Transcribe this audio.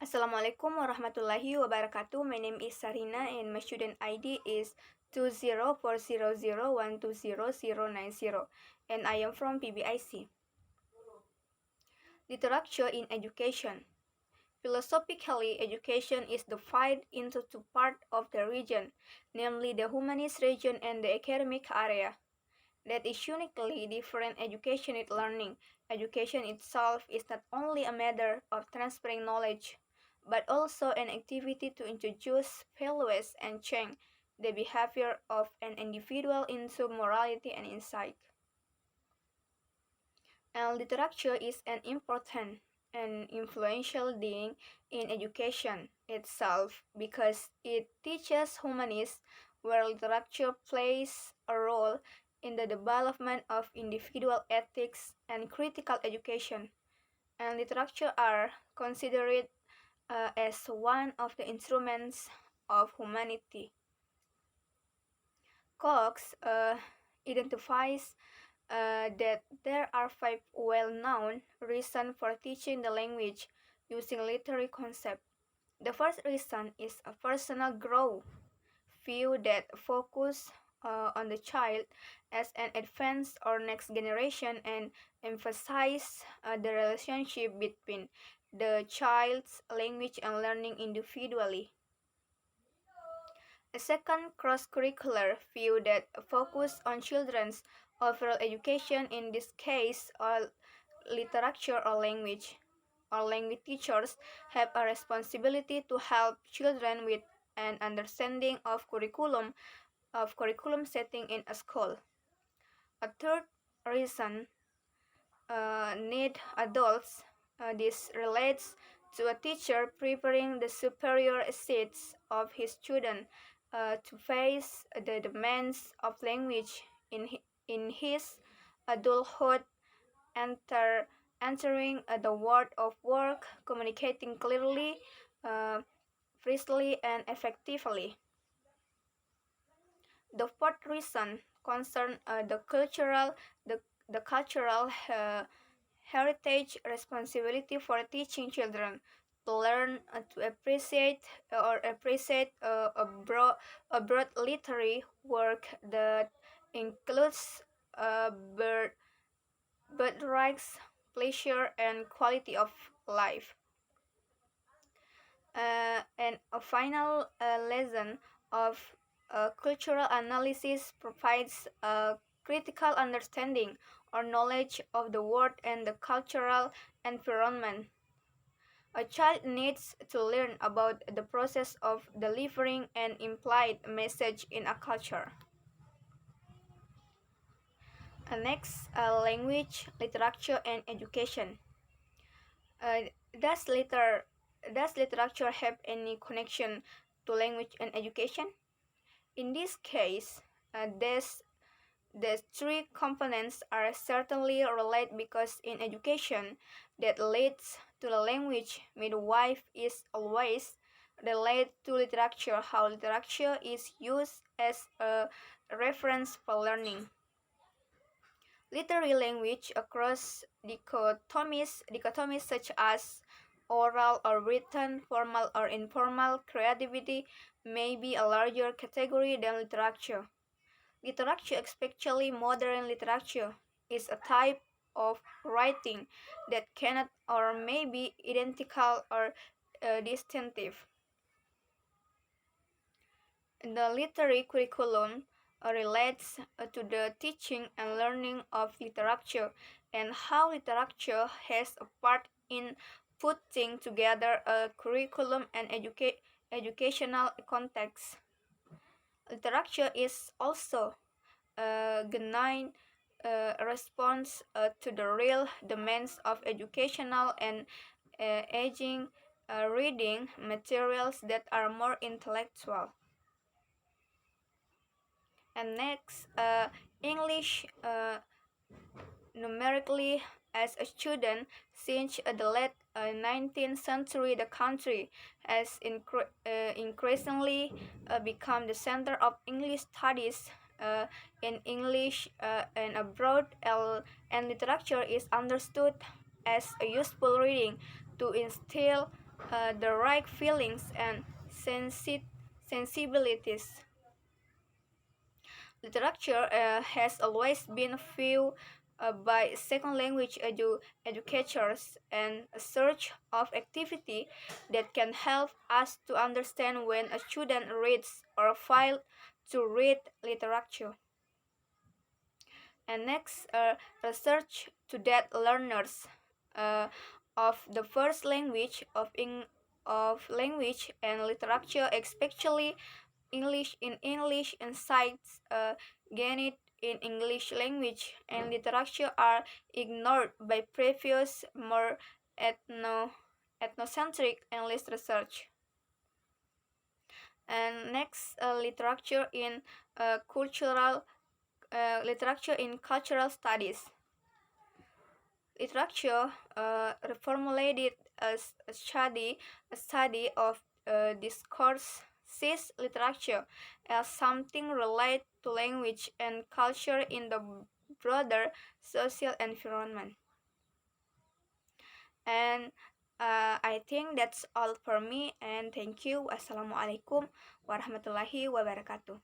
Assalamualaikum warahmatullahi wabarakatuh. My name is Sarina and my student ID is 2040012090 and I am from PBIC. Literature in education. Philosophically, education is divided into two parts of the region, namely the humanist region and the academic area. That is uniquely different education is learning. Education itself is not only a matter of transferring knowledge, but also an activity to introduce values and change the behavior of an individual into morality and insight. And literature is an important and influential thing in education itself because it teaches humanists where literature plays a role in the development of individual ethics and critical education. And literature are considered as one of the instruments of humanity. Cox identifies that there are five well-known reasons for teaching the language using literary concepts. The first reason is a personal growth view that focus on the child as an advanced or next generation and emphasize the relationship between the child's language and learning individually. A second cross-curricular view that focus on children's overall education, in this case, literature or language. Or language teachers have a responsibility to help children with an understanding of curriculum setting in a school. A third reason need adults. This relates to a teacher preparing the superior states of his student to face the demands of language in his adulthood, entering the world of work, communicating clearly, precisely, and effectively. The fourth reason concerns the cultural heritage responsibility for teaching children to learn to appreciate a broad literary work that includes birthrights, pleasure, and quality of life. And a final lesson of cultural analysis provides a critical understanding or knowledge of the world and the cultural environment. A child needs to learn about the process of delivering an implied message in a culture. Next, language, literature, and education. Uh, does, liter- does literature have any connection to language and education? In this case, the three components are certainly related because in education that leads to the language midwife is always related to literature, how literature is used as a reference for learning. Literary language across dichotomies such as oral or written, formal or informal creativity may be a larger category than literature. Literature, especially modern literature, is a type of writing that cannot or may be identical or distinctive. The literary curriculum relates to the teaching and learning of literature and how literature has a part in putting together a curriculum and educational context. Literature is also a genuine response to the real demands of educational and aging reading materials that are more intellectual. And next, English numerically as a student since the late 19th century the country has increasingly become the center of English studies in English and abroad, and literature is understood as a useful reading to instill the right feelings and sensibilities. Literature has always been viewed by second language educators and a search of activity that can help us to understand when a student reads or fails to read literature. And next, research to that learners uh, of the first language of language and literature, especially English insights gained in English language and literature are ignored by previous more ethnocentric English research. And next, literature in cultural studies. Literature reformulated as a study of discourse sees literature as something related to language and culture in the broader social environment. And I think that's all for me, and thank you. Wassalamualaikum warahmatullahi wabarakatuh.